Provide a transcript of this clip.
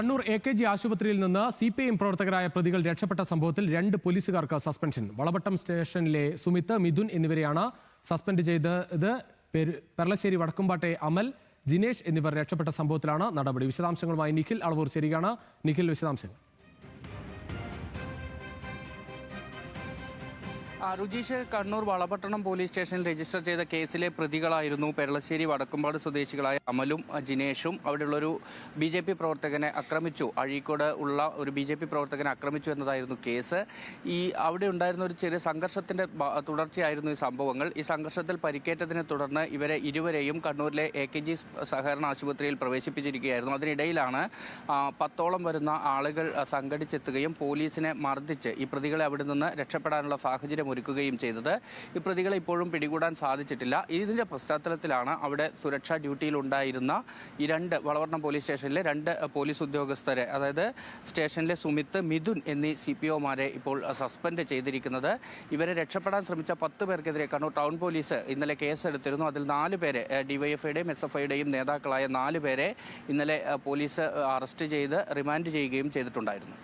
Kannur AKG ആശുപത്രിയിൽ നിന്ന് CPIM പ്രവർത്തകരായ പ്രതികൾ രക്ഷപ്പെട്ട സംഭവത്തിൽ 2 പോലീസുകാർക്ക് സസ്പെൻഷൻ. വളപട്ടം സ്റ്റേഷനിലെ സുമിത്, മിഥുൻ എന്നിവരെയാണ് സസ്പെൻഡ് ചെയ്തത്. പെർളശ്ശേരി വടക്കുംപാട്ടെ അമൽ, ജിനേഷ് എന്നിവർ രക്ഷപ്പെട്ട സംഭവത്തിലാണ് നടപടി. വിശദാംശങ്ങളുമായി നിഖിൽ അളവൂർ ശരിയാണ്. നിഖിൽ, വിശദാംശങ്ങൾ. രുചീഷ്, കണ്ണൂർ വളപട്ടണം പോലീസ് സ്റ്റേഷനിൽ രജിസ്റ്റർ ചെയ്ത കേസിലെ പ്രതികളായിരുന്നു പെരളശ്ശേരി വടക്കുംപാട് സ്വദേശികളായ അമലും ജിനേഷും. അവിടെയുള്ളൊരു BJP പ്രവർത്തകനെ ആക്രമിച്ചു, അഴീക്കോട് ഉള്ള ഒരു BJP പ്രവർത്തകനെ ആക്രമിച്ചു എന്നതായിരുന്നു കേസ്. അവിടെ ഉണ്ടായിരുന്ന ഒരു ചെറിയ സംഘർഷത്തിൻ്റെ തുടർച്ചയായിരുന്നു ഈ സംഭവങ്ങൾ. ഈ സംഘർഷത്തിൽ പരിക്കേറ്റതിനെ തുടർന്ന് ഇവരെ ഇരുവരെയും കണ്ണൂരിലെ AKG സഹകരണ ആശുപത്രിയിൽ പ്രവേശിപ്പിച്ചിരിക്കുകയായിരുന്നു. അതിനിടയിലാണ് 10ഓളം വരുന്ന ആളുകൾ സംഘടിച്ചെത്തുകയും പോലീസിനെ മർദ്ദിച്ച് ഈ പ്രതികളെ അവിടെ നിന്ന് രക്ഷപ്പെടാനുള്ള സാഹചര്യം ഒരുക്കുകയും ചെയ്തത്. ഈ പ്രതികളെ ഇപ്പോഴും പിടികൂടാൻ സാധിച്ചിട്ടില്ല. ഇതിന്റെ പശ്ചാത്തലത്തിലാണ് അവിടെ സുരക്ഷാ ഡ്യൂട്ടിയിലുണ്ടായിരുന്ന ഈ 2 വളപട്ടണം പോലീസ് സ്റ്റേഷനിലെ 2 പോലീസ് ഉദ്യോഗസ്ഥരെ, അതായത് സ്റ്റേഷനിലെ സുമിത്, മിഥുൻ എന്നീ CPOമാരെ ഇപ്പോൾ സസ്പെൻഡ് ചെയ്തിരിക്കുന്നത്. ഇവരെ രക്ഷപ്പെടാൻ ശ്രമിച്ച 10 പേർക്കെതിരെ കണ്ണൂർ ടൗൺ പോലീസ് ഇന്നലെ കേസെടുത്തിരുന്നു. അതിൽ 4 പേരെ, DYFIയുടെയും SFIയുടെയും നേതാക്കളായ 4 പേരെ ഇന്നലെ പോലീസ് അറസ്റ്റ് ചെയ്ത് റിമാൻഡ് ചെയ്യുകയും ചെയ്തിട്ടുണ്ടായിരുന്നു.